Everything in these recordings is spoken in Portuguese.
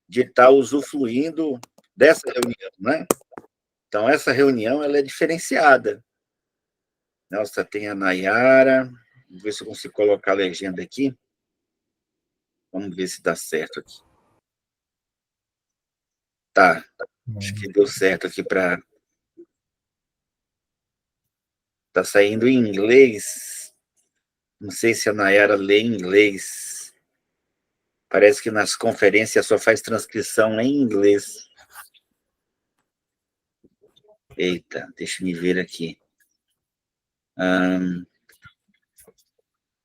de estar usufruindo dessa reunião, né? Então, essa reunião ela é diferenciada. Nossa, tem a Nayara. Vamos ver se eu consigo colocar a legenda aqui. Vamos ver se dá certo aqui. Tá. Acho que deu certo aqui para... Tá saindo em inglês. Não sei se a Nayara lê em inglês. Parece que nas conferências só faz transcrição em inglês. Eita, deixa eu me ver aqui.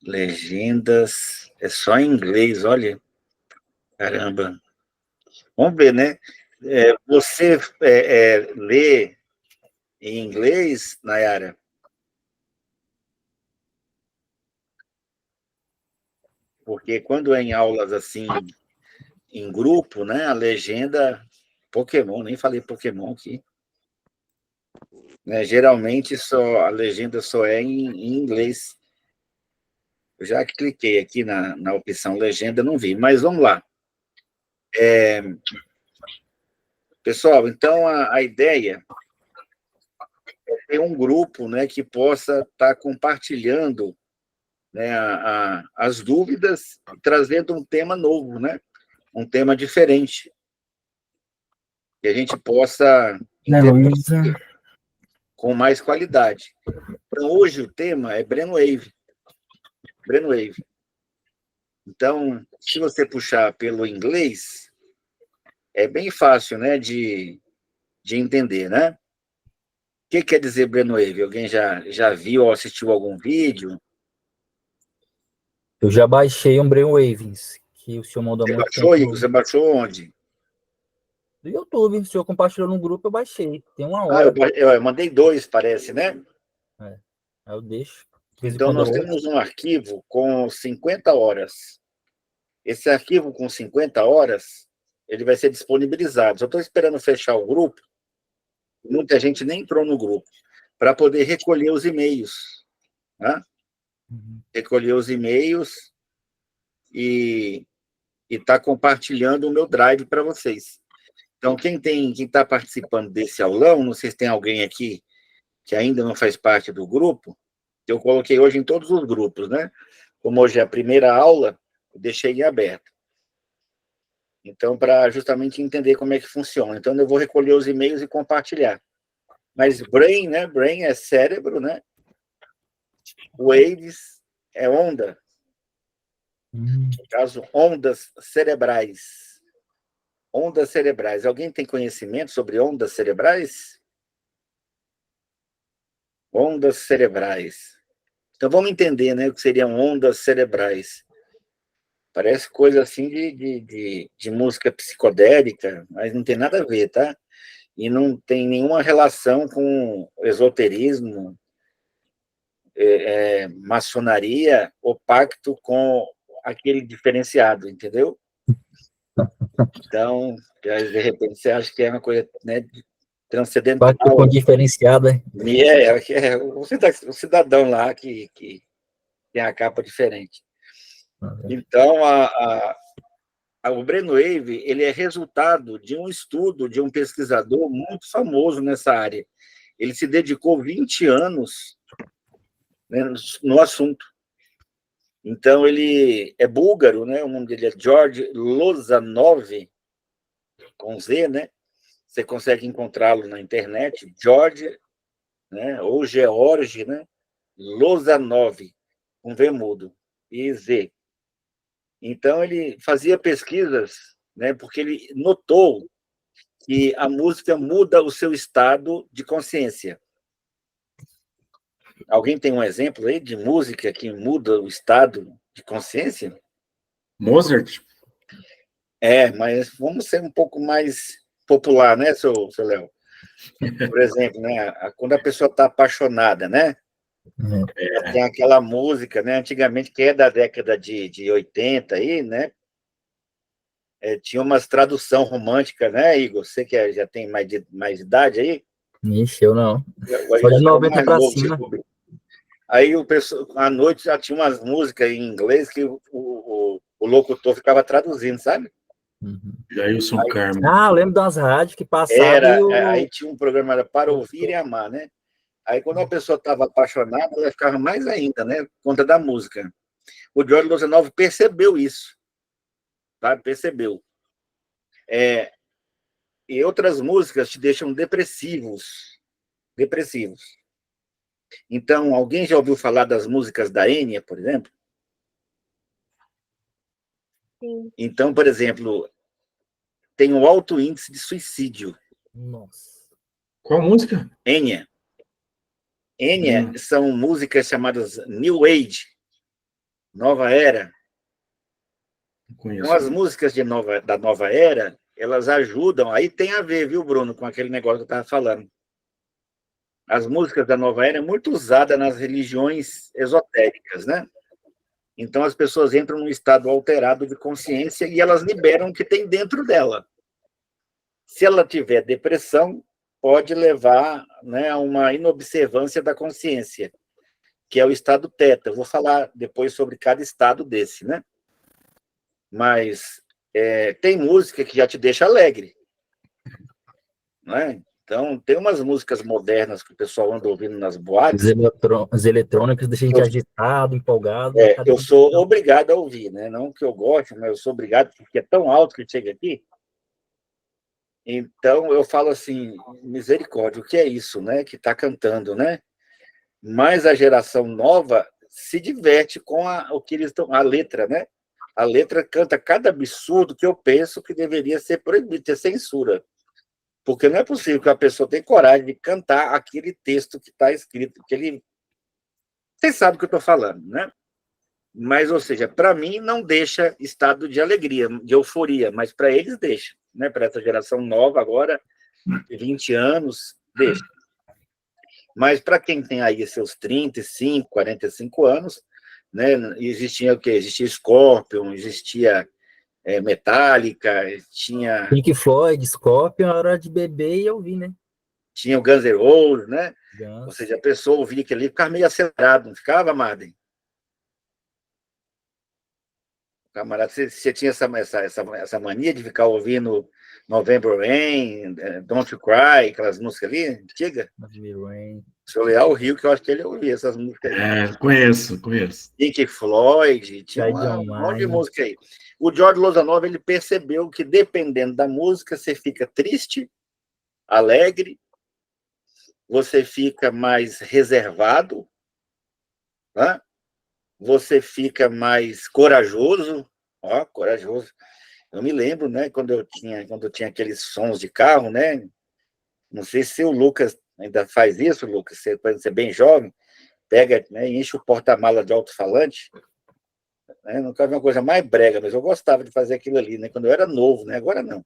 Legendas. É só em inglês, olha. Caramba. Vamos ver, né? Você lê em inglês, Nayara? Porque quando é em aulas assim, em grupo, né? A legenda... Pokémon, nem falei Pokémon aqui. Né, geralmente a legenda só é em inglês. Eu já cliquei aqui na opção legenda, não vi, mas vamos lá. Pessoal, então a ideia é ter um grupo, né, que possa estar compartilhando, né, as dúvidas, trazendo um tema novo, né, um tema diferente, que a gente possa interagir com mais qualidade. Então, hoje o tema é Brainwave. Brainwave. Então, se você puxar pelo inglês, é bem fácil, né, de entender, né? O que quer dizer Brainwave? Alguém já viu ou assistiu algum vídeo? Eu já baixei um Brainwaves, que o senhor mandou muito tempo. Você baixou onde? Do YouTube, o senhor compartilhou no grupo, eu baixei. Tem uma hora. Eu mandei 2, parece, né? Aí eu deixo. Então, nós temos um arquivo com 50 horas. Esse arquivo com 50 horas, ele vai ser disponibilizado. Só estou esperando fechar o grupo. Muita gente nem entrou no grupo, para poder recolher os e-mails. Né? Recolher os e-mails e estar compartilhando o meu drive para vocês. Então, quem está participando desse aulão, não sei se tem alguém aqui que ainda não faz parte do grupo, eu coloquei hoje em todos os grupos, né? Como hoje é a primeira aula, eu deixei em aberto. Então, para justamente entender como é que funciona. Então, eu vou recolher os e-mails e compartilhar. Mas brain, né? Brain é cérebro, né? Waves é onda. No caso, ondas cerebrais. Ondas cerebrais. Alguém tem conhecimento sobre ondas cerebrais? Ondas cerebrais. Então, vamos entender, né, o que seriam ondas cerebrais. Parece coisa assim de música psicodélica, mas não tem nada a ver, tá? E não tem nenhuma relação com esoterismo, maçonaria ou pacto com aquele diferenciado, entendeu? Então, de repente, você acha que é uma coisa, né, transcendental. Pacto com diferenciado, hein? O cidadão lá que tem a capa diferente. Então, o Brainwave ele é resultado de um estudo de um pesquisador muito famoso nessa área. Ele se dedicou 20 anos, né, no assunto. Então, ele é búlgaro, né? O nome dele é George Lozanov, com Z, né? Você consegue encontrá-lo na internet, George, né? Ou George, né? Lozanov, com V mudo, e Z. Então, ele fazia pesquisas, né? Porque ele notou que a música muda o seu estado de consciência. Alguém tem um exemplo aí de música que muda o estado de consciência? Mozart? Mas vamos ser um pouco mais popular, né, seu Léo? Por exemplo, né, quando a pessoa está apaixonada, né? Tem aquela música, né, antigamente, que é da década de 80 aí, né? Tinha umas tradução romântica, né, Igor? Você que já tem mais idade aí? Ixi, eu não. Só de 90 para cima. Aí à noite já tinha umas músicas em inglês que o locutor ficava traduzindo, sabe? Jailson Carmo. Ah, eu lembro das rádios que passavam. Aí tinha um programa era Para Ouvir e Amar, né? Aí, quando a pessoa estava apaixonada, ela ficava mais ainda, né? Por conta da música. O Jorge Losanov percebeu isso, tá? Percebeu. E outras músicas te deixam depressivos. Depressivos. Então, alguém já ouviu falar das músicas da Enya, por exemplo? Sim. Então, por exemplo, tem um alto índice de suicídio. Nossa. Qual música? Enya. Enya são músicas chamadas New Age, Nova Era. Conheço. Então, as músicas da Nova Era, elas ajudam. Aí tem a ver, viu, Bruno, com aquele negócio que eu estava falando. As músicas da Nova Era é muito usada nas religiões esotéricas, né? Então, as pessoas entram num estado alterado de consciência e elas liberam o que tem dentro dela. Se ela tiver depressão, pode levar, né, a uma inobservância da consciência, que é o estado teta. Eu vou falar depois sobre cada estado desse, né? Mas tem música que já te deixa alegre, né? Então, tem umas músicas modernas que o pessoal anda ouvindo nas boates. As eletrônicas deixam a gente agitado, empolgado. Eu sou obrigado a ouvir, né? Não que eu goste, mas eu sou obrigado, porque é tão alto que chega aqui. Então, eu falo assim, misericórdia, o que é isso, né? Que está cantando, né? Mas a geração nova se diverte com o que eles estão... A letra, né? A letra canta cada absurdo que eu penso que deveria ser proibido, ter censura. Porque não é possível que a pessoa tenha coragem de cantar aquele texto que está escrito. Vocês sabem o que eu estou falando, né? Mas, ou seja, para mim não deixa estado de alegria, de euforia, mas para eles deixa, né? Para essa geração nova agora, de 20 anos, deixa. Mas para quem tem aí seus 35, 45 anos, né? Existia o quê? Existia Scorpion, existia Metallica, tinha... Pink Floyd, Scorpion, a hora de beber e ouvir, né? Tinha o Guns N' Roses, né? Guns. Ou seja, a pessoa ouvia aquilo ali e ficava meio acelerado, não ficava, Madem? Camarada, você tinha essa mania de ficar ouvindo November Rain, Don't You Cry, aquelas músicas ali, antigas? Se eu olhar o Rio, que eu acho que ele ouvia essas músicas aí. Conheço. Pink Floyd, tinha um monte de música aí. O Jorge Losanov, ele percebeu que, dependendo da música, você fica triste, alegre, você fica mais reservado, né? Você fica mais corajoso, corajoso. Eu me lembro, né, quando eu tinha aqueles sons de carro, né? Não sei se o Lucas ainda faz isso, Lucas, quando você é bem jovem, pega, né, e enche o porta-mala de alto-falante, né? Nunca vi uma coisa mais brega, mas eu gostava de fazer aquilo ali, né? Quando eu era novo, né? Agora não.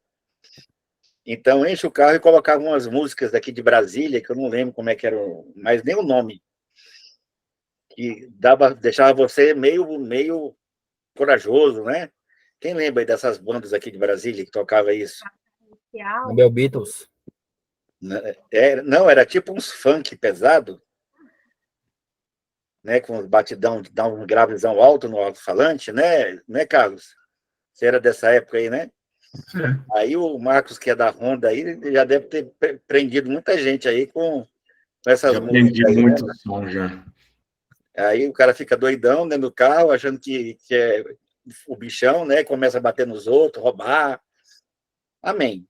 Então, enche o carro e colocava umas músicas daqui de Brasília, que eu não lembro como é que era, mas nem o nome, que deixava você meio corajoso, né? Quem lembra aí dessas bandas aqui de Brasília que tocava isso? Bel Beatles. Não, era tipo uns funk pesado, né? Com os batidão, dá um gravezão alto no alto-falante, né, Carlos? Você era dessa época aí, né? Aí o Marcos, que é da Honda, aí, já deve ter prendido muita gente aí com essas músicas. Já aprendi aí, muito né? som já. Aí o cara fica doidão dentro do carro, achando que é o bichão, né? Começa a bater nos outros, roubar. Amém.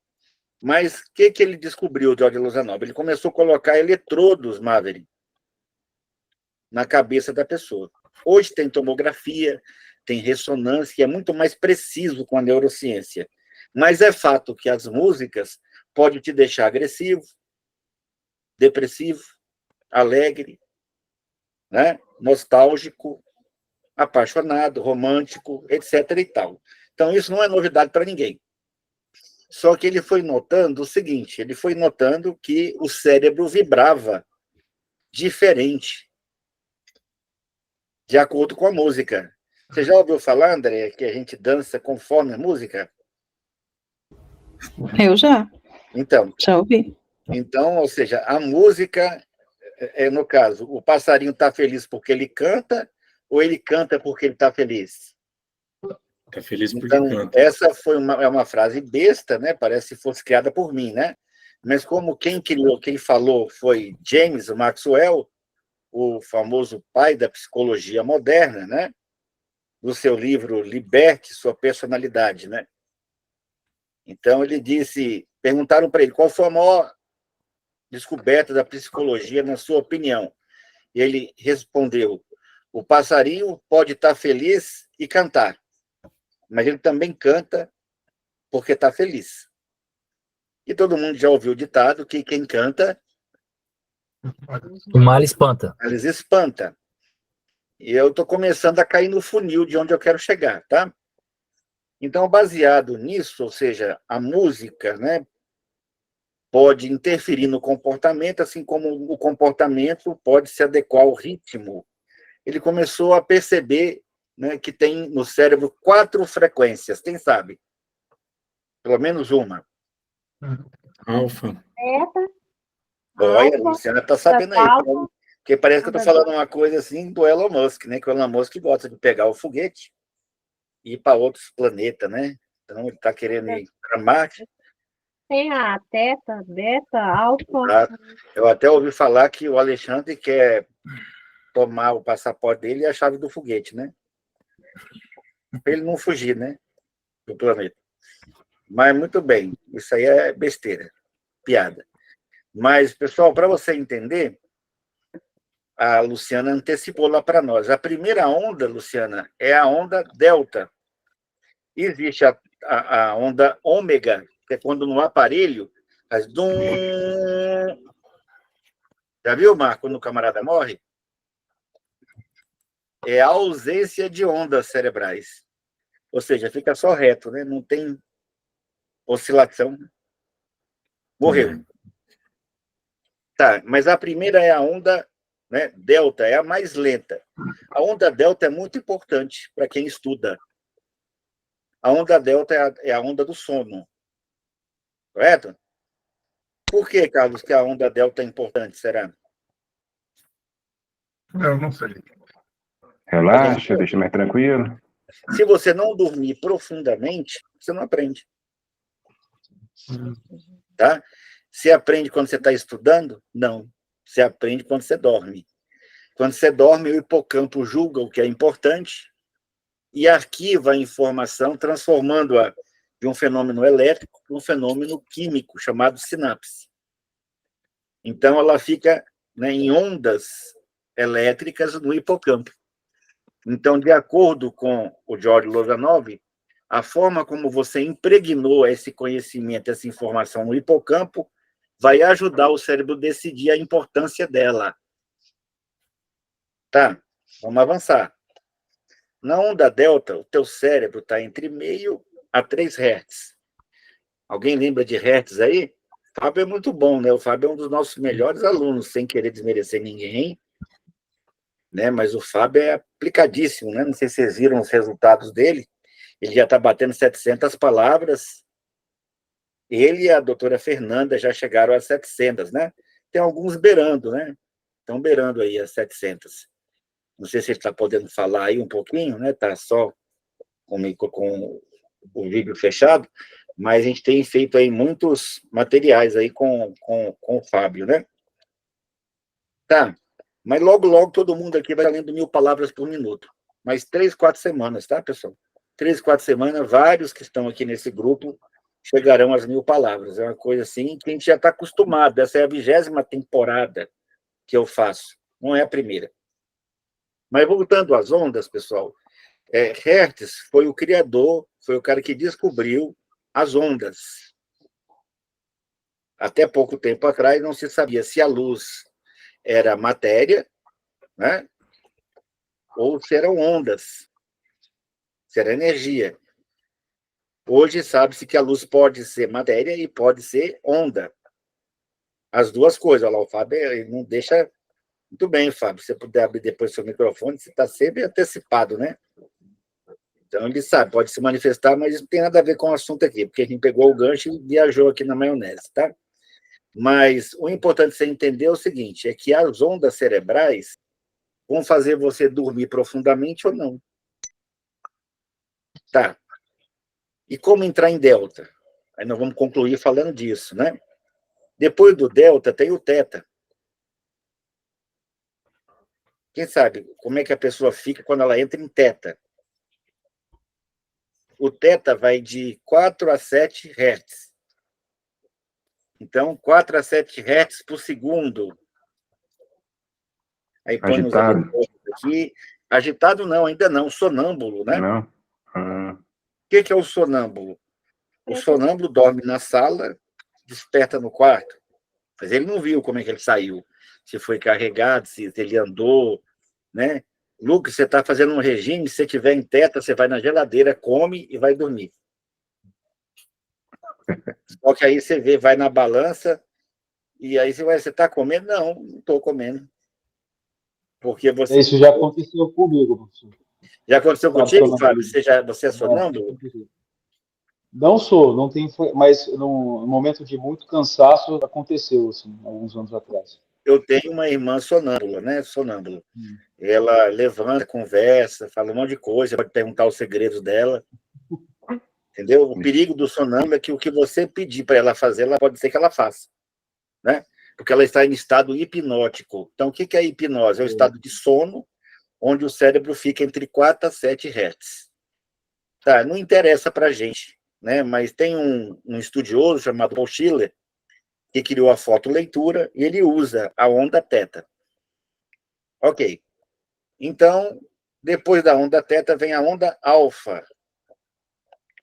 Mas o que ele descobriu, o Jorge Losanov? Ele começou a colocar eletrodos, Maverick, na cabeça da pessoa. Hoje tem tomografia, tem ressonância, é muito mais preciso com a neurociência. Mas é fato que as músicas podem te deixar agressivo, depressivo, alegre, né? Nostálgico, apaixonado, romântico, etc. e tal. Então, isso não é novidade para ninguém. Só que ele foi notando o seguinte, ele foi notando que o cérebro vibrava diferente de acordo com a música. Você já ouviu falar, André, que a gente dança conforme a música? Eu já. Então, já ouvi. Então, ou seja, a música, no caso, o passarinho está feliz porque ele canta ou ele canta porque ele está feliz? Tá feliz porque Então, canta. essa é uma frase besta, né? Parece que fosse criada por mim, né? Mas como quem falou foi James Maxwell, o famoso pai da psicologia moderna, né? Do seu livro Liberte Sua Personalidade, né? Então, ele disse, perguntaram para ele qual foi a maior descoberta da psicologia, na sua opinião. E ele respondeu, o passarinho pode estar feliz e cantar, mas ele também canta porque está feliz. E todo mundo já ouviu o ditado que quem canta... O mal espanta. Eles espanta. E eu estou começando a cair no funil de onde eu quero chegar, tá? Então, baseado nisso, ou seja, a música, né, pode interferir no comportamento, assim como o comportamento pode se adequar ao ritmo. Ele começou a perceber, né, que tem no cérebro 4 frequências, quem sabe? Pelo menos uma. Alfa. Beta, Olha, a alfa, Luciana está sabendo aí, alfa, porque parece que eu estou falando uma coisa assim do Elon Musk, né? Que o Elon Musk gosta de pegar o foguete e ir para outros planetas, né? Então ele está querendo ir para Marte. tem a teta, beta, alfa. Tá? Eu até ouvi falar que o Alexandre quer tomar o passaporte dele e a chave do foguete, né? Para ele não fugir, né? Do planeta. Mas muito bem, isso aí é besteira, piada. Mas, pessoal, para você entender, a Luciana antecipou lá para nós. A primeira onda, Luciana, é a onda delta. Existe a onda ômega, que é quando no aparelho faz dum. Já viu, Marco, quando o camarada morre? É a ausência de ondas cerebrais. Ou seja, fica só reto, né? Não tem oscilação. Morreu. Tá, mas a primeira é a onda, né, delta, é a mais lenta. A onda delta é muito importante para quem estuda. A onda delta é a onda do sono. Correto? Por que, Carlos, que a onda delta é importante, será? Eu não sei. Relaxa, deixa mais tranquilo. Se você não dormir profundamente, você não aprende. Tá? Você aprende quando você está estudando? Não. Você aprende quando você dorme. Quando você dorme, o hipocampo julga o que é importante e arquiva a informação, transformando-a de um fenômeno elétrico para um fenômeno químico, chamado sinapse. Então, ela fica, né, em ondas elétricas no hipocampo. Então, de acordo com o George Lozanov, a forma como você impregnou esse conhecimento, essa informação no hipocampo, vai ajudar o cérebro a decidir a importância dela. Tá, vamos avançar. Na onda delta, o teu cérebro está entre 0,5 a 3 Hz. Alguém lembra de Hertz aí? O Fábio é muito bom, né? O Fábio é um dos nossos melhores alunos, sem querer desmerecer ninguém, né? Mas o Fábio é aplicadíssimo, né? Não sei se vocês viram os resultados dele. Ele já está batendo 700 palavras. Ele e a doutora Fernanda já chegaram a 700, né? Tem alguns beirando, né? Estão beirando aí as 700. Não sei se ele está podendo falar aí um pouquinho, né? Está só com o vídeo fechado, mas a gente tem feito aí muitos materiais aí com o Fábio, né? Tá, mas logo todo mundo aqui vai lendo 1000 palavras por minuto. Mais 3, 4 semanas, tá, pessoal? 3, 4 semanas, vários que estão aqui nesse grupo chegarão às 1000 palavras. É uma coisa assim que a gente já está acostumado. Essa é a 20ª temporada que eu faço, não é a primeira. Mas voltando às ondas, pessoal, Hertz foi o criador, foi o cara que descobriu as ondas. Até pouco tempo atrás não se sabia se a luz era matéria, né, ou se eram ondas, se era energia. Hoje sabe-se que a luz pode ser matéria e pode ser onda. As duas coisas. Olha lá, o Fábio não deixa... Muito bem, Fábio. Se você puder abrir depois seu microfone, você está sempre antecipado, né? Então, ele sabe, pode se manifestar, mas isso não tem nada a ver com o assunto aqui, porque a gente pegou o gancho e viajou aqui na maionese, tá? Mas o importante você entender é o seguinte, é que as ondas cerebrais vão fazer você dormir profundamente ou não. Tá, E como entrar em delta? Aí nós vamos concluir falando disso, né? Depois do delta tem o teta. Quem sabe como é que a pessoa fica quando ela entra em teta? O teta vai de 4 a 7 Hz. Então, 4 a 7 Hz por segundo. Aí põe os Agitado. eletrodos aqui. Agitado não, ainda não. Sonâmbulo, né? Não? O que é o sonâmbulo? O sonâmbulo dorme na sala, desperta no quarto. Mas ele não viu como é que ele saiu. Se foi carregado, se ele andou, né? Lucas, você está fazendo um regime, se você estiver em teta, você vai na geladeira, come e vai dormir. Só que aí você vê, vai na balança, e aí você está comendo? Não estou comendo. Porque você... Isso já aconteceu comigo, professor. Já aconteceu contigo, Fábio? Você é sonâmbulo? Não sou, não tem, mas no momento de muito cansaço aconteceu, assim, alguns anos atrás. Eu tenho uma irmã sonâmbula, né? Sonâmbula. Ela levanta, conversa, fala um monte de coisa, pode perguntar os segredos dela. Entendeu? O perigo do sonâmbulo é que o que você pedir para ela fazer, ela pode ser que ela faça, né? Porque ela está em estado hipnótico. Então, o que é hipnose? É o estado de sono, onde o cérebro fica entre 4 a 7 Hz. Tá, não interessa para a gente, né? Mas tem um estudioso chamado Paul Schiller, que criou a fotoleitura, e ele usa a onda teta. Ok. Então, depois da onda teta, vem a onda alfa.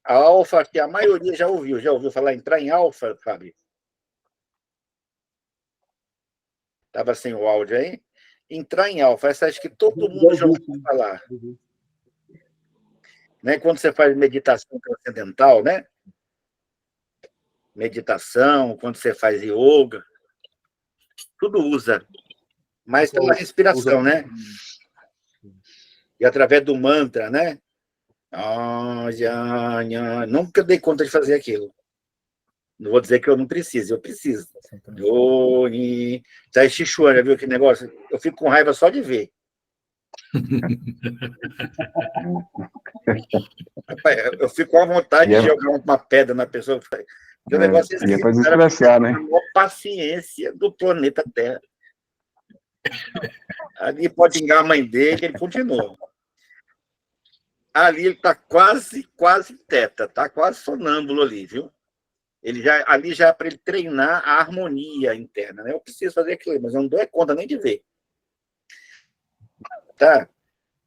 A alfa, que a maioria já ouviu. Já ouviu falar entrar em alfa, Fábio? Estava sem o áudio aí? Entrar em alfa, essa acho que todo mundo já ouviu falar. Né? Quando você faz meditação transcendental, né? Meditação, quando você faz yoga, tudo usa. Mas pela respiração, né? E através do mantra, né? Nunca dei conta de fazer aquilo. Não vou dizer que eu não preciso, eu preciso. Tai Chi Chuan, já viu aquele negócio? Eu fico com raiva só de ver. Eu fico com a vontade de jogar uma pedra na pessoa. O negócio é para desapreciar, né? A maior paciência do planeta Terra. Ali pode xingar a mãe dele, ele continua. Ali ele está quase teta, está quase sonâmbulo ali, viu? Ali já é para ele treinar a harmonia interna, né? Eu preciso fazer aquilo, mas eu não dou conta nem de ver. Tá?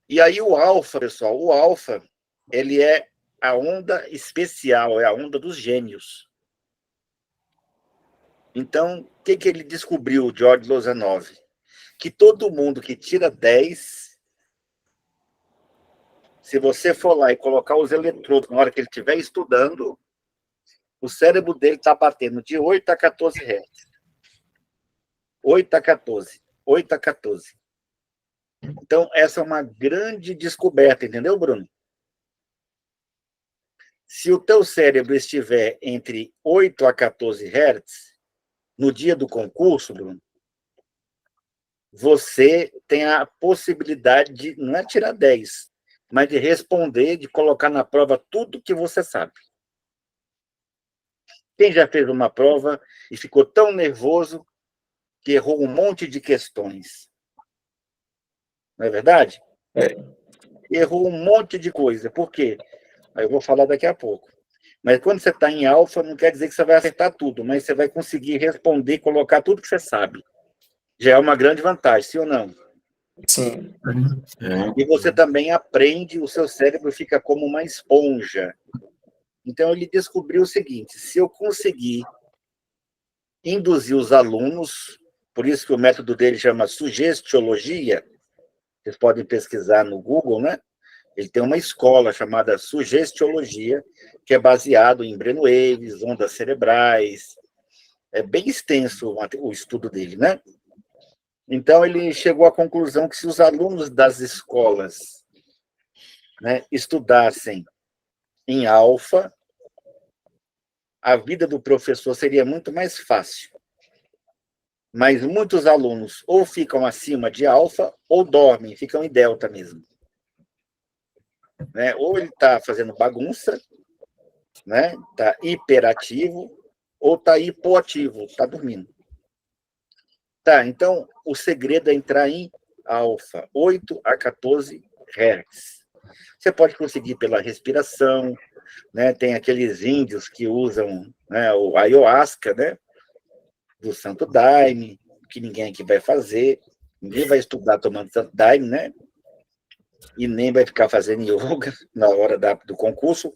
E aí o alfa, pessoal, o alfa, ele é a onda especial, é a onda dos gênios. Então, o que ele descobriu, George Lozanov? Que todo mundo que tira 10, se você for lá e colocar os eletrodos na hora que ele estiver estudando, o cérebro dele está batendo de 8 a 14 Hz. 8 a 14. 8 a 14. Então, essa é uma grande descoberta, entendeu, Bruno? Se o teu cérebro estiver entre 8 a 14 Hz, no dia do concurso, Bruno, você tem a possibilidade de, não é tirar 10, mas de responder, de colocar na prova tudo que você sabe. Quem já fez uma prova e ficou tão nervoso que errou um monte de questões? Não é verdade? Errou um monte de coisa. Por quê? Aí eu vou falar daqui a pouco. Mas quando você está em alfa, não quer dizer que você vai acertar tudo, mas você vai conseguir responder, colocar tudo que você sabe. Já é uma grande vantagem, sim ou não? Sim. E você também aprende, o seu cérebro fica como uma esponja. Então, ele descobriu o seguinte: se eu conseguir induzir os alunos, por isso que o método dele chama sugestiologia, vocês podem pesquisar no Google, né? Ele tem uma escola chamada sugestiologia, que é baseado em brainwaves, ondas cerebrais. É bem extenso o estudo dele, né? Então, ele chegou à conclusão que se os alunos das escolas, né, estudassem em alfa, a vida do professor seria muito mais fácil. Mas muitos alunos ou ficam acima de alfa ou dormem, ficam em delta mesmo. Né? Ou ele está fazendo bagunça, né? Está hiperativo ou está hipoativo, está dormindo. Tá, então o segredo é entrar em alfa, 8 a 14 Hz. Você pode conseguir pela respiração, né? Tem aqueles índios que usam, né, o ayahuasca, né, do Santo Daime, que ninguém aqui vai fazer, ninguém vai estudar tomando Santo Daime, né? E nem vai ficar fazendo yoga na hora do concurso,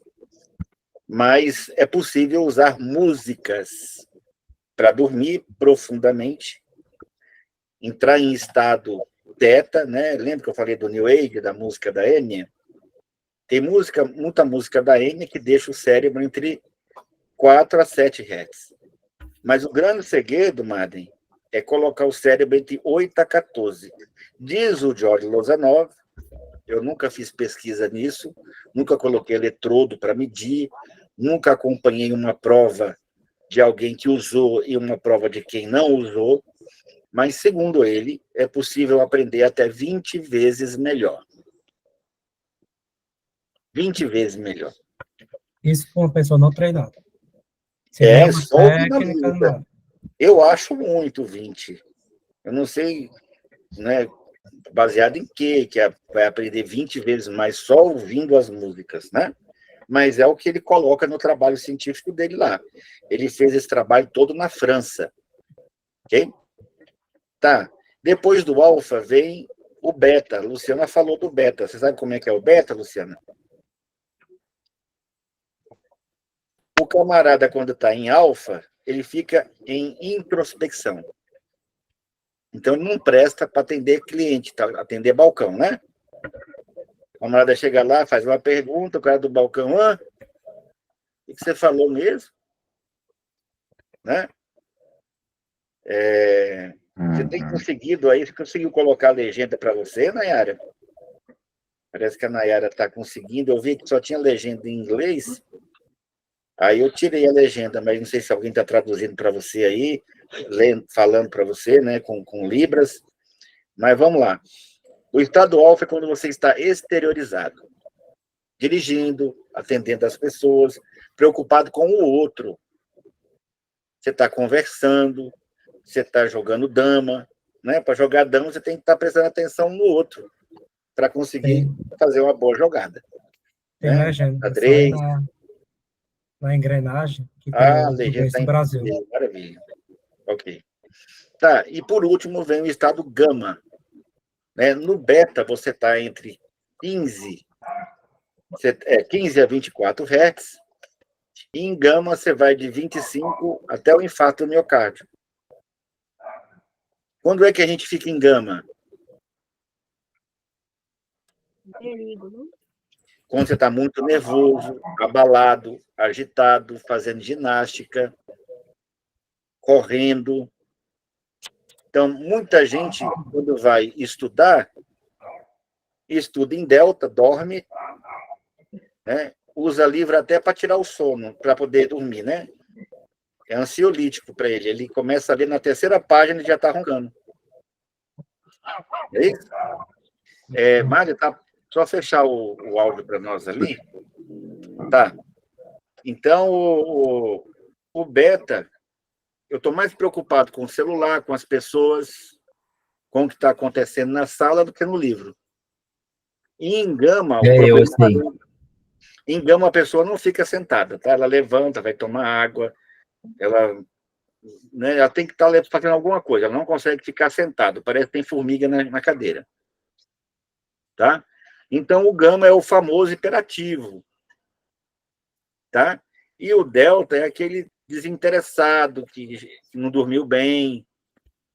mas é possível usar músicas para dormir profundamente, entrar em estado teta, né? Lembra que eu falei do New Age, da música da Enya? Tem muita música da Enya que deixa o cérebro entre 4 a 7 Hz. Mas o grande segredo, Madden, é colocar o cérebro entre 8 a 14. Diz o George Lozanov, eu nunca fiz pesquisa nisso, nunca coloquei eletrodo para medir, nunca acompanhei uma prova de alguém que usou e uma prova de quem não usou, mas, segundo ele, é possível aprender até 20 vezes melhor. 20 vezes melhor. Isso com uma pessoa não treinada. Só ouvindo a música. Eu acho muito 20. Eu não sei, né, baseado em quê, que vai aprender 20 vezes mais só ouvindo as músicas, né? Mas é o que ele coloca no trabalho científico dele lá. Ele fez esse trabalho todo na França. Ok? Tá. Depois do alfa vem o beta. A Luciana falou do beta. Você sabe como é que é o beta, Luciana? O camarada, quando está em alfa, ele fica em introspecção. Então, ele não presta para atender cliente, tá? Atender balcão, né? O camarada chega lá, faz uma pergunta, o cara do balcão, o que você falou mesmo? Né? Você tem conseguido aí, você conseguiu colocar a legenda para você, Nayara? Parece que a Nayara está conseguindo. Eu vi que só tinha legenda em inglês. Aí eu tirei a legenda, mas não sei se alguém está traduzindo para você aí, falando para você, né, com Libras. Mas vamos lá. O estado alfa é quando você está exteriorizado, dirigindo, atendendo as pessoas, preocupado com o outro. Você está conversando, você está jogando dama, né? Para jogar dama, você tem que estar prestando atenção no outro para conseguir fazer uma boa jogada. Tem né? legenda. Xadrez. Na engrenagem, que tem A o legenda está do em Brasil. maravilha. Ok. Tá, e por último vem o estado gama. Né? No beta, você está entre 15 a 24 Hz, e em gama você vai de 25 até o infarto do miocárdio. Quando é que a gente fica em gama? Perigo, né? Quando você está muito nervoso, abalado, agitado, fazendo ginástica, correndo. Então, muita gente, quando vai estudar, estuda em delta, dorme, né? Usa livro até para tirar o sono, para poder dormir, né? É ansiolítico para ele. Ele começa a ler na terceira página e já está roncando. É isso? Mário, tá? Só fechar o áudio para nós ali. Tá. Então, o beta, eu estou mais preocupado com o celular, com as pessoas, com o que está acontecendo na sala do que no livro. E em gama, em gama a pessoa não fica sentada, tá? Ela levanta, vai tomar água, ela tem que estar fazendo alguma coisa, ela não consegue ficar sentada, parece que tem formiga na cadeira. Tá? Então, o gama é o famoso hiperativo. Tá? E o delta é aquele desinteressado, que não dormiu bem,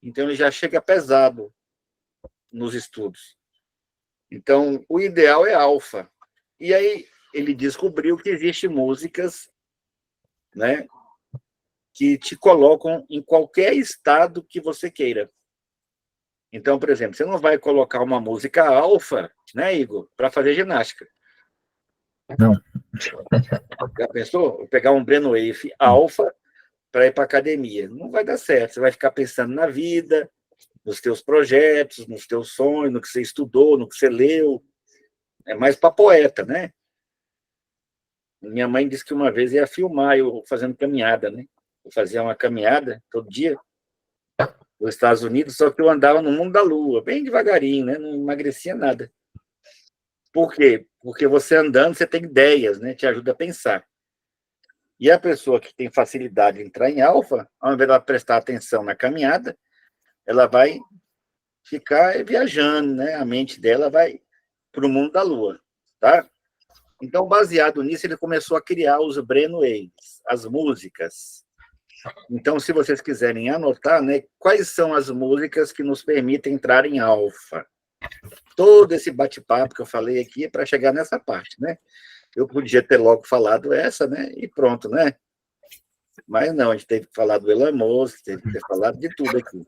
então ele já chega pesado nos estudos. Então, o ideal é alfa. E aí, ele descobriu que existem músicas, né, que te colocam em qualquer estado que você queira. Então, por exemplo, você não vai colocar uma música alfa, né, Igor, para fazer ginástica. Não. Já pensou? Vou pegar um Brainwave alfa para ir para academia. Não vai dar certo. Você vai ficar pensando na vida, nos teus projetos, nos teus sonhos, no que você estudou, no que você leu. É mais para poeta, né? minha mãe disse que uma vez ia filmar eu fazendo caminhada, né? Eu fazia uma caminhada todo dia nos Estados Unidos, só que eu andava no mundo da lua, bem devagarinho, né? Não emagrecia nada. Por quê? Porque você andando, você tem ideias, né? Te ajuda a pensar. E a pessoa que tem facilidade de entrar em alfa, ao invés de ela prestar atenção na caminhada, ela vai ficar viajando, né? A mente dela vai para o mundo da lua, tá? Então, baseado nisso, ele começou a criar os brainwaves, as músicas. Então, se vocês quiserem anotar, né, quais são as músicas que nos permitem entrar em alfa? Todo esse bate-papo que eu falei aqui é para chegar nessa parte, né? Eu podia ter logo falado essa, né? E pronto, né? Mas não, a gente teve que falar do Elon Musk, teve que ter falado de tudo aqui,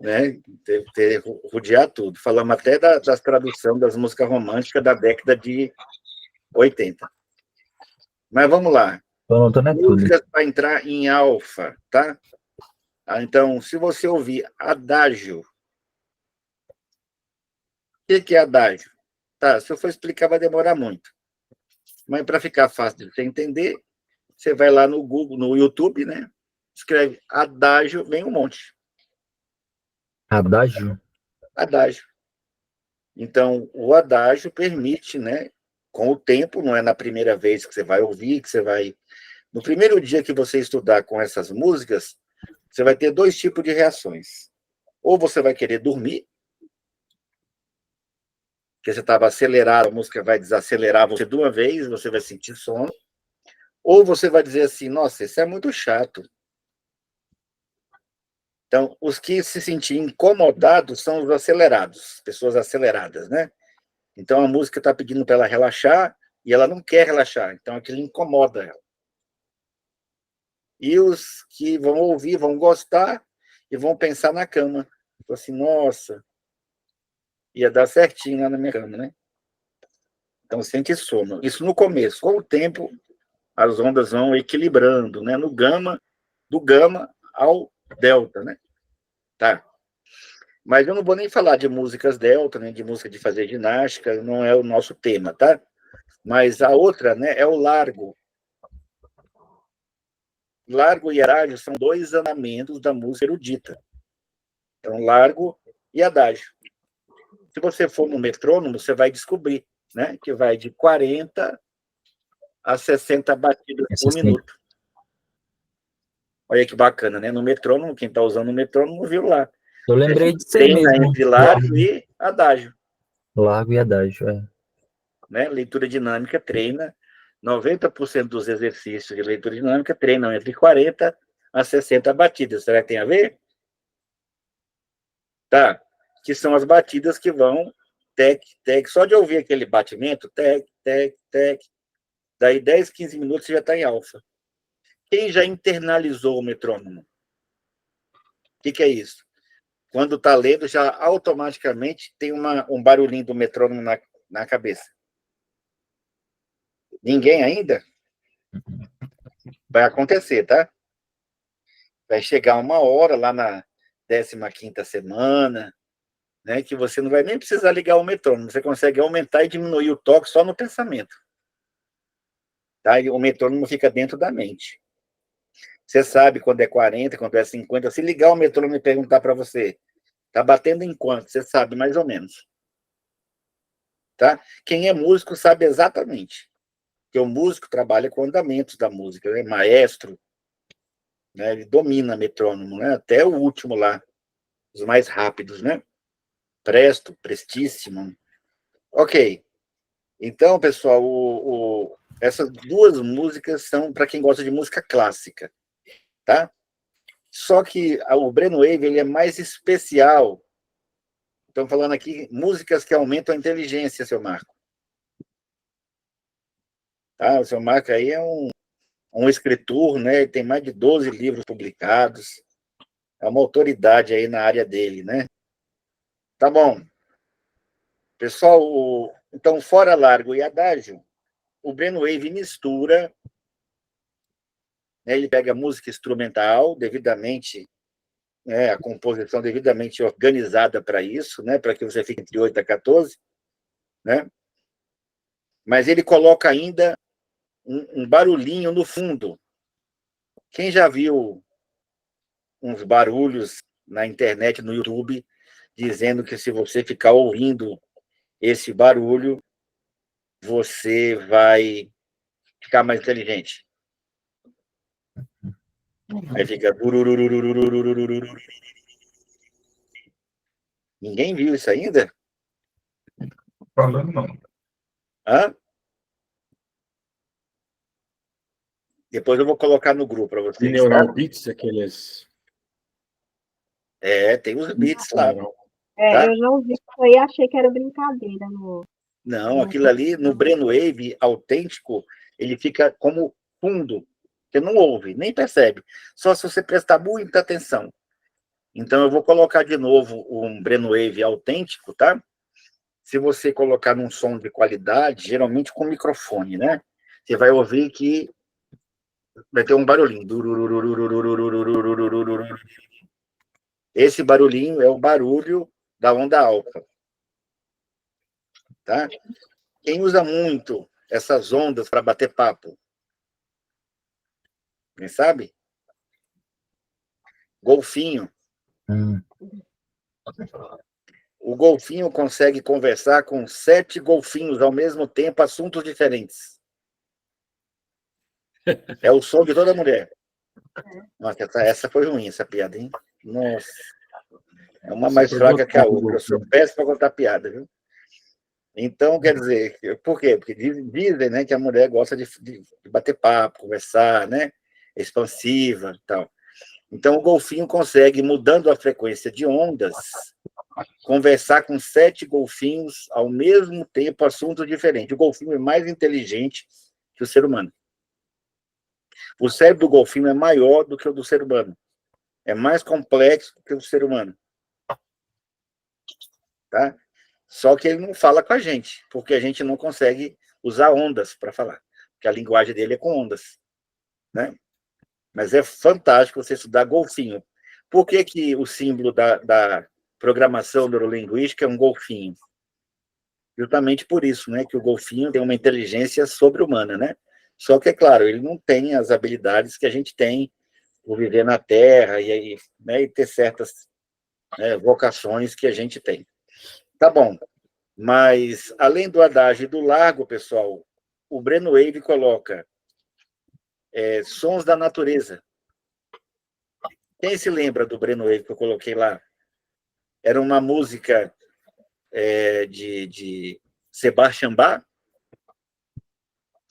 né? Teve que ter, rodear tudo. Falamos até das traduções das músicas românticas da década de 80. Mas vamos lá. Músicas para entrar em alfa, tá? Então, se você ouvir adágio, o que é adágio? Tá, se eu for explicar, vai demorar muito. Mas para ficar fácil de você entender, você vai lá no Google, no YouTube, né? Escreve adágio, vem um monte. Adágio? Adágio. Então, o adágio permite, né? Com o tempo, não é na primeira vez que você vai ouvir, que você vai... No primeiro dia que você estudar com essas músicas, você vai ter 2 tipos de reações. Ou você vai querer dormir, porque você estava acelerado, a música vai desacelerar você de uma vez, você vai sentir sono. Ou você vai dizer assim, nossa, isso é muito chato. Então, os que se sentirem incomodados são os acelerados, pessoas aceleradas, né? Então, a música está pedindo para ela relaxar e ela não quer relaxar, então aquilo incomoda ela. E os que vão ouvir, vão gostar e vão pensar na cama. Assim, nossa, ia dar certinho lá na minha cama, né? Então, sente sono. Isso no começo. Com o tempo, as ondas vão equilibrando, né? Do gama ao delta, né? Tá. Mas eu não vou nem falar de músicas delta, nem de música de fazer ginástica, não é o nosso tema, tá? Mas a outra, né, é o largo. Largo e adágio são 2 andamentos da música erudita. Então, largo e adágio. Se você for no metrônomo, você vai descobrir, né, que vai de 40 a 60 batidas por minuto. Olha que bacana, né? No metrônomo, quem está usando o metrônomo viu lá. Eu lembrei de ser treina mesmo. Entre largo e adágio. Largo e adágio, é. Né? Leitura dinâmica treina 90% dos exercícios de leitura dinâmica treinam entre 40 a 60 batidas. Será que tem a ver? Tá. Que são as batidas que vão tec, tec. Só de ouvir aquele batimento, tec, tec, tec. Daí 10, 15 minutos você já está em alfa. Quem já internalizou o metrônomo? O que é isso? Quando está lendo, já automaticamente tem um barulhinho do metrônomo na cabeça. Ninguém ainda? Vai acontecer, tá? Vai chegar uma hora lá na 15ª semana, né, que você não vai nem precisar ligar o metrônomo. Você consegue aumentar e diminuir o toque só no pensamento. Tá? E o metrônomo fica dentro da mente. Você sabe quando é 40, quando é 50. Se ligar o metrônomo e perguntar para você, tá batendo em quanto? Você sabe mais ou menos. Tá? Quem é músico sabe exatamente. Porque o músico trabalha com andamentos da música, né? Maestro, né? Ele domina metrônomo, né? Até o último lá, os mais rápidos, né? Presto, prestíssimo. Ok. Então, pessoal, essas 2 músicas são para quem gosta de música clássica, tá? Só que o brainwave ele é mais especial. Estamos falando aqui músicas que aumentam a inteligência, seu Marco. Tá? O seu Marco aí é um escritor, né? Ele tem mais de 12 livros publicados. É uma autoridade aí na área dele, né? Tá bom. Pessoal, então, fora largo e adágio, o brainwave mistura, né? Ele pega música instrumental devidamente, né? A composição devidamente organizada para isso, né? Para que você fique entre 8 a 14, né? Mas ele coloca ainda um barulhinho no fundo. Quem já viu uns barulhos na internet, no YouTube, dizendo que se você ficar ouvindo esse barulho, você vai ficar mais inteligente. Aí fica... Ninguém viu isso ainda? Falando não. Hã? Depois eu vou colocar no grupo para vocês. Binaural Tá? Beats, aqueles... Tem os beats lá. Tá? Eu não vi isso aí, achei que era brincadeira. Não, aquilo ali, no Brainwave autêntico, ele fica como fundo. Você não ouve, nem percebe. Só se você prestar muita atenção. Então, eu vou colocar de novo um Brainwave autêntico, tá? Se você colocar num som de qualidade, geralmente com microfone, né? Você vai ouvir que vai ter um barulhinho. Esse barulhinho é o barulho da onda alfa. Tá? Quem usa muito essas ondas para bater papo? Quem sabe? Golfinho. O golfinho consegue conversar com 7 golfinhos ao mesmo tempo, assuntos diferentes. É o som de toda mulher. Nossa, essa foi ruim, essa piada, hein? Nossa. É uma mais fraca que a outra. Eu sou péssimo para contar piada, viu? Então, quer dizer, por quê? Porque dizem, né, que a mulher gosta de bater papo, conversar, né? Expansiva e tal. Então, o golfinho consegue, mudando a frequência de ondas, conversar com 7 golfinhos ao mesmo tempo, assuntos diferentes. O golfinho é mais inteligente que o ser humano. O cérebro do golfinho é maior do que o do ser humano. É mais complexo do que o do ser humano. Tá? Só que ele não fala com a gente, porque a gente não consegue usar ondas para falar. Porque a linguagem dele é com ondas. Né? Mas é fantástico você estudar golfinho. Por que, que o símbolo da programação neurolinguística é um golfinho? Justamente por isso, né, que o golfinho tem uma inteligência sobre-humana, né? Só que, é claro, ele não tem as habilidades que a gente tem por viver na Terra e ter certas vocações que a gente tem. Tá bom. Mas, além do adágio e do largo, pessoal, o Brainwave coloca sons da natureza. Quem se lembra do Brainwave que eu coloquei lá? Era uma música de Sebastian Bach,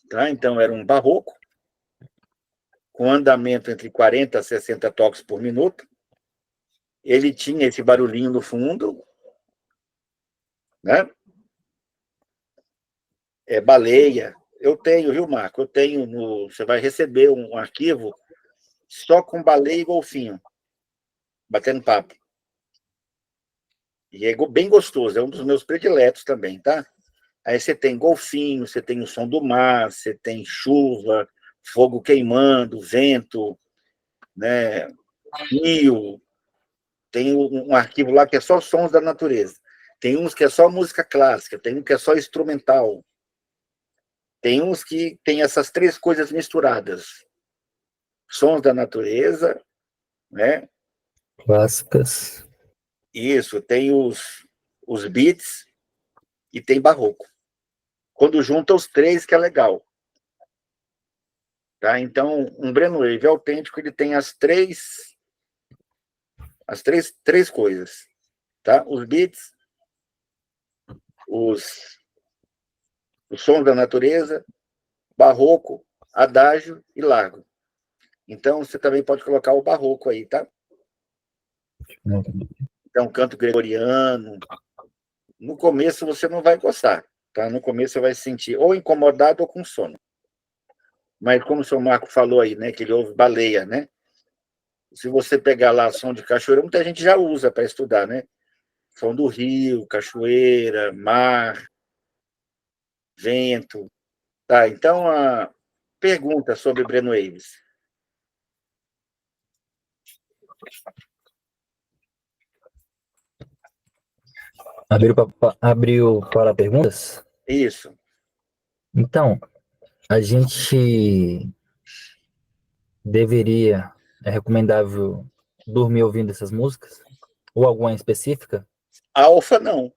tá? Então era um barroco, com andamento entre 40 a 60 toques por minuto. Ele tinha esse barulhinho no fundo, né? Baleia. Eu tenho, viu, Marco? Eu tenho você vai receber um arquivo só com baleia e golfinho, batendo papo. E é bem gostoso, é um dos meus prediletos também, tá? Aí você tem golfinho, você tem o som do mar, você tem chuva, fogo queimando, vento, né? Rio. Tem um arquivo lá que é só sons da natureza. Tem uns que é só música clássica, tem um que é só instrumental. Tem uns que tem essas 3 coisas misturadas. Sons da natureza, né? Clássicas. Isso, tem os beats e tem barroco. Quando junta os 3, que é legal. Tá? Então, um Brainwave autêntico, ele tem as três coisas. Tá? Os beats, os sons da natureza, barroco, adágio e largo. Então, você também pode colocar o barroco aí, tá? Então, canto gregoriano. No começo, você não vai gostar, tá? No começo, você vai se sentir ou incomodado ou com sono. Mas, como o senhor Marco falou aí, né, que ele ouve baleia, né? Se você pegar lá som de cachoeira, muita gente já usa para estudar, né? Som do rio, cachoeira, mar, vento. Tá, então, a pergunta sobre Brainwaves. Abriu para perguntas? Isso. Então, A gente deveria, é recomendável dormir ouvindo essas músicas? Ou alguma específica? Alfa, não.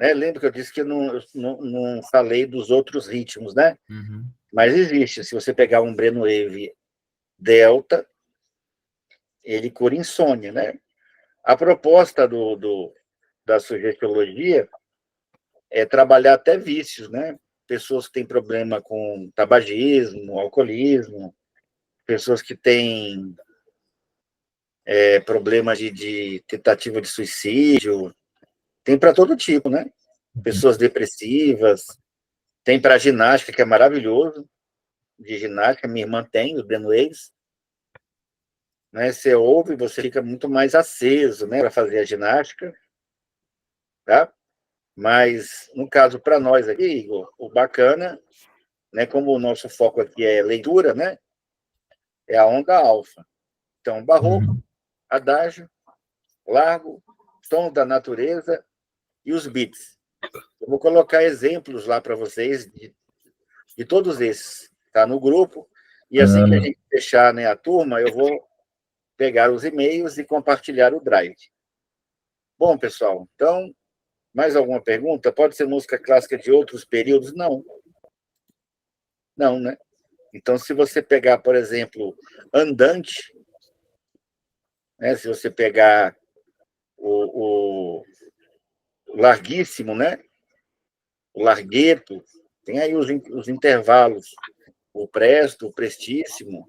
Né? Lembra que eu disse que eu não falei dos outros ritmos, né? Uhum. Mas existe. Se você pegar um Brainwave Delta, ele cura insônia, né? A proposta da sugestiologia é trabalhar até vícios, né? Pessoas que têm problema com tabagismo, alcoolismo, pessoas que têm problema de tentativa de suicídio, tem para todo tipo, né? Pessoas depressivas, tem para ginástica, que é maravilhoso, de ginástica, minha irmã tem, os Brainwaves, né? Você ouve, você fica muito mais aceso, né, para fazer a ginástica, tá? Mas, no caso, para nós aqui, Igor, o bacana, né, como o nosso foco aqui é leitura, né, é a onda alfa. Então, barroco, adágio, largo, tom da natureza e os beats. Eu vou colocar exemplos lá para vocês de todos esses, tá, no grupo, e assim que a gente fechar, né, a turma, eu vou pegar os e-mails e compartilhar o drive. Bom, pessoal, então, mais alguma pergunta? Pode ser música clássica de outros períodos? Não. Não, né? Então, se você pegar, por exemplo, Andante, né? Se você pegar o Larguíssimo, né? O Largueto, tem aí os intervalos, o Presto, o Prestíssimo.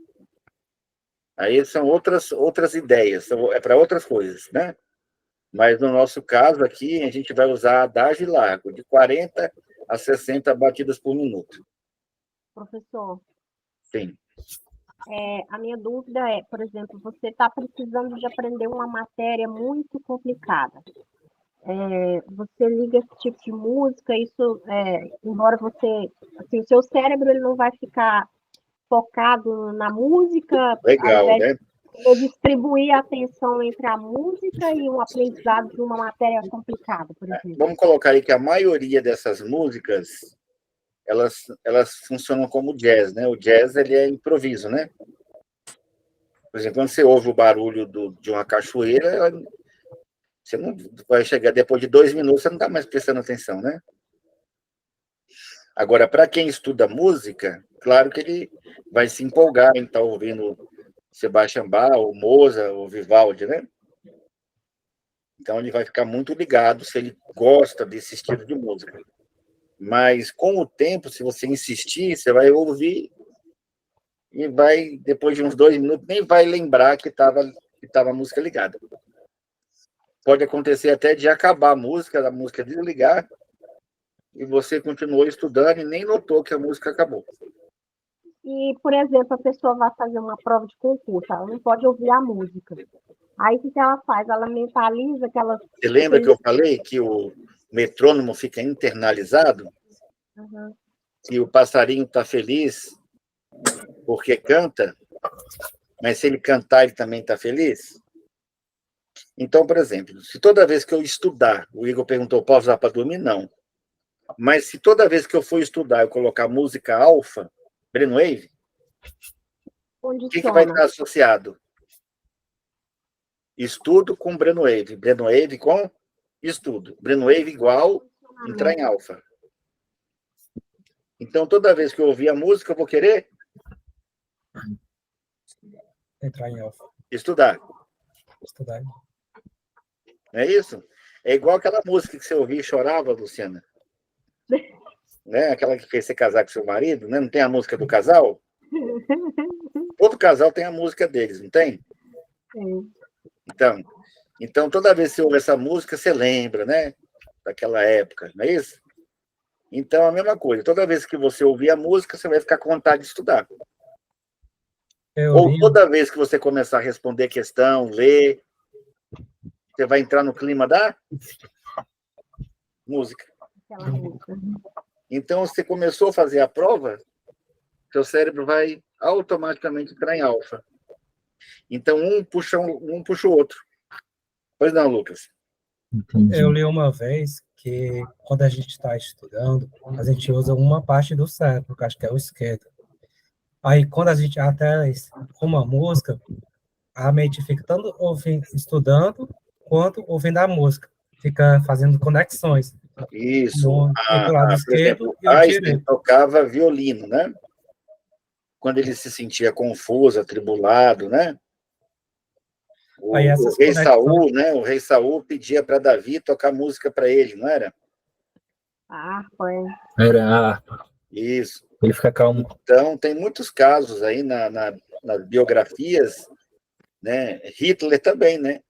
Aí são outras ideias, é para outras coisas, né? Mas no nosso caso aqui, a gente vai usar adágio e largo, de 40 a 60 batidas por minuto. Professor, Sim. a minha dúvida é, por exemplo, você está precisando de aprender uma matéria muito complicada. Você liga esse tipo de música, isso, embora você, assim, o seu cérebro ele não vai ficar focado na música, Legal, ao invés né? de distribuir a atenção entre a música e o aprendizado de uma matéria complicada, por exemplo. Vamos colocar aí que a maioria dessas músicas, elas funcionam como jazz, né? O jazz, ele é improviso, né? Por exemplo, quando você ouve o barulho de uma cachoeira, você não vai chegar, depois de 2 minutos, você não está mais prestando atenção, né? Agora, para quem estuda música, claro que ele vai se empolgar em estar ouvindo Sebastian Bach, ou Mozart, ou Vivaldi, né? Então, ele vai ficar muito ligado se ele gosta desse estilo de música. Mas, com o tempo, se você insistir, você vai ouvir e vai, depois de uns 2 minutos, nem vai lembrar que estava a música ligada. Pode acontecer até de acabar a música desligar, e você continuou estudando e nem notou que a música acabou. E, por exemplo, a pessoa vai fazer uma prova de concurso, ela não pode ouvir a música. Aí, o que ela faz? Ela mentaliza que ela... Você lembra que eu falei que o metrônomo fica internalizado? Uhum. Que o passarinho está feliz porque canta, mas se ele cantar, ele também está feliz? Então, por exemplo, se toda vez que eu estudar, o Igor perguntou, posso usar para dormir? Não. Mas se toda vez que eu for estudar eu colocar música alfa, Brainwave, o que vai estar associado? Estudo com Brainwave. Brainwave com estudo. Brainwave igual entrar em alfa. Então, toda vez que eu ouvir a música, eu vou querer Entrar em alfa. estudar. Estudar. Não é isso? É igual aquela música que você ouvia e chorava, Luciana. Né? Aquela que fez você casar com seu marido, né? Não tem a música do casal? Todo casal tem a música deles, não tem? Sim. Então, toda vez que você ouve essa música, você lembra, né? Daquela época, não é isso? Então, a mesma coisa. Toda vez que você ouvir a música, você vai ficar com vontade de estudar. Ou toda vez que você começar a responder questão, ler, você vai entrar no clima da música. Aquela música. Então, você começou a fazer a prova, seu cérebro vai automaticamente entrar em alfa. Então, um puxa o outro. Pois não, Lucas? Eu li uma vez que quando a gente está estudando, a gente usa uma parte do cérebro, que acho que é o esquerdo. Aí, quando a gente até uma música, a mente fica tanto ouvindo, estudando, quanto ouvindo a música. Fica fazendo conexões Isso. entre o lado Por esquerdo exemplo, e o Einstein direito. tocava violino, né? Quando ele se sentia confuso, atribulado, né? Aí O essas rei conexões, Saul, né? O rei Saul pedia para Davi tocar música para ele, não era? Foi. Era, Isso. ele fica calmo. Então, tem muitos casos aí nas biografias, né? Hitler também, né?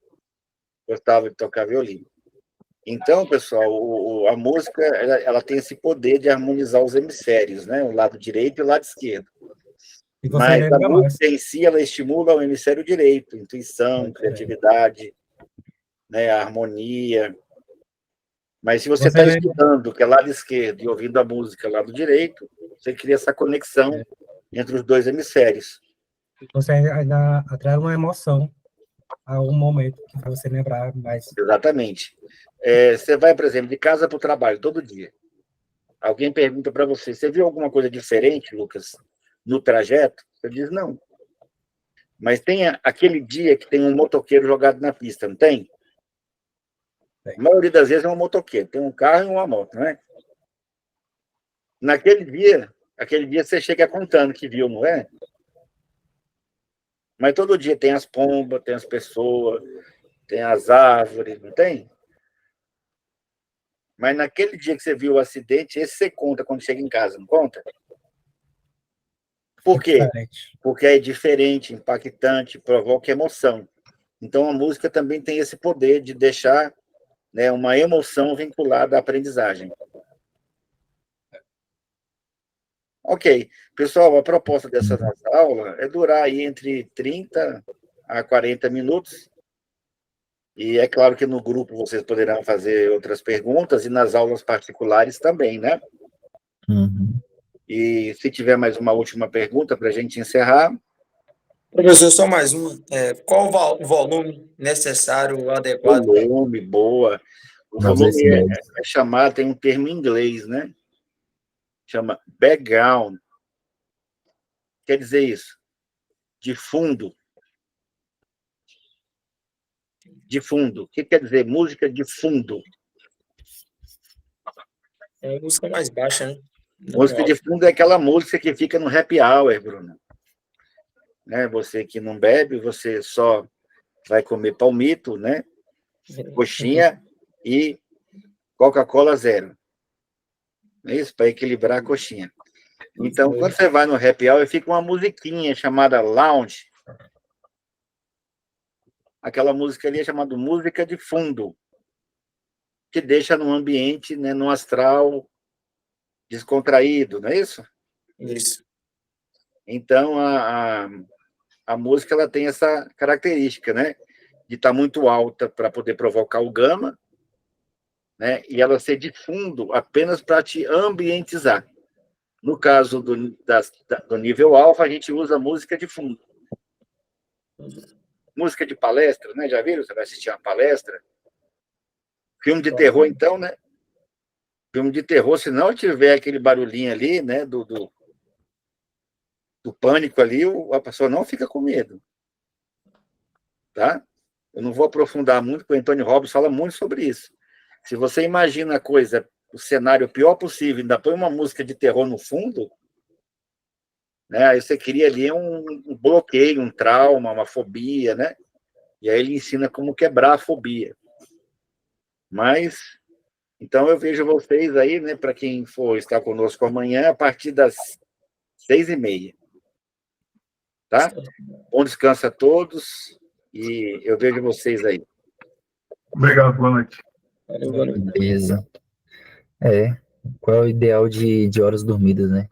Gostava de tocar violino. Então, pessoal, a música ela tem esse poder de harmonizar os hemisférios, né? O lado direito e o lado esquerdo. e você Mas a lembra mais. música em si, ela estimula o hemisfério direito, intuição, criatividade, né? A harmonia. Mas se você está estudando que é lado esquerdo e ouvindo a música lado direito, você cria essa conexão entre os dois hemisférios. Você ainda atrai uma emoção a um momento que você lembrar mais. Exatamente. Você vai, por exemplo, de casa para o trabalho todo dia. Alguém pergunta para você, você viu alguma coisa diferente, Lucas, no trajeto? Você diz, não. Mas tem aquele dia que tem um motoqueiro jogado na pista, não tem? A maioria das vezes é um motoqueiro, tem um carro e uma moto, não é? Aquele dia você chega contando que viu, não é? Mas todo dia tem as pombas, tem as pessoas, tem as árvores, não tem? Mas naquele dia que você viu o acidente, esse você conta quando chega em casa, não conta? Por quê? Porque é diferente, impactante, provoca emoção. Então, a música também tem esse poder de deixar, né, uma emoção vinculada à aprendizagem. Ok. Pessoal, a proposta dessa nossa aula é durar aí entre 30 a 40 minutos. E é claro que no grupo vocês poderão fazer outras perguntas e nas aulas particulares também, né? Uhum. E se tiver mais uma última pergunta para a gente encerrar. Professor, só mais uma. Qual o volume necessário, adequado? Volume, boa. O volume é chamado, tem um termo em inglês, né? Chama background. Quer dizer isso? De fundo. De fundo. O que quer dizer música de fundo? É a música mais baixa, né? Música de fundo é aquela música que fica no happy hour, Bruno. Né? Você que não bebe, você só vai comer palmito, né? Coxinha e Coca-Cola zero. É isso? Para equilibrar a coxinha. Então, quando você vai no happy hour, fica uma musiquinha chamada lounge. Aquela música ali é chamada música de fundo, que deixa num ambiente, né, num astral descontraído, não é isso? Isso. Então, a música ela tem essa característica, né, de estar muito alta para poder provocar o gama, né, e ela ser de fundo apenas para te ambientizar. No caso do nível alfa, a gente usa música de fundo. Música de palestra, né? Já viram? Você vai assistir uma palestra. Filme de terror, então, né? Filme de terror, se não tiver aquele barulhinho ali, né? Do pânico ali, a pessoa não fica com medo. Tá? Eu não vou aprofundar muito, porque o Anthony Robbins fala muito sobre isso. Se você imagina a coisa, o cenário pior possível, ainda põe uma música de terror no fundo, né? Aí você cria ali um bloqueio, um trauma, uma fobia, né? E aí ele ensina como quebrar a fobia. Mas, então eu vejo vocês aí, né? Para quem for estar conosco amanhã, a partir das 6h30. Tá? Bom descanso a todos e eu vejo vocês aí. Obrigado, boa noite. Beleza. Qual é o ideal de horas dormidas, né?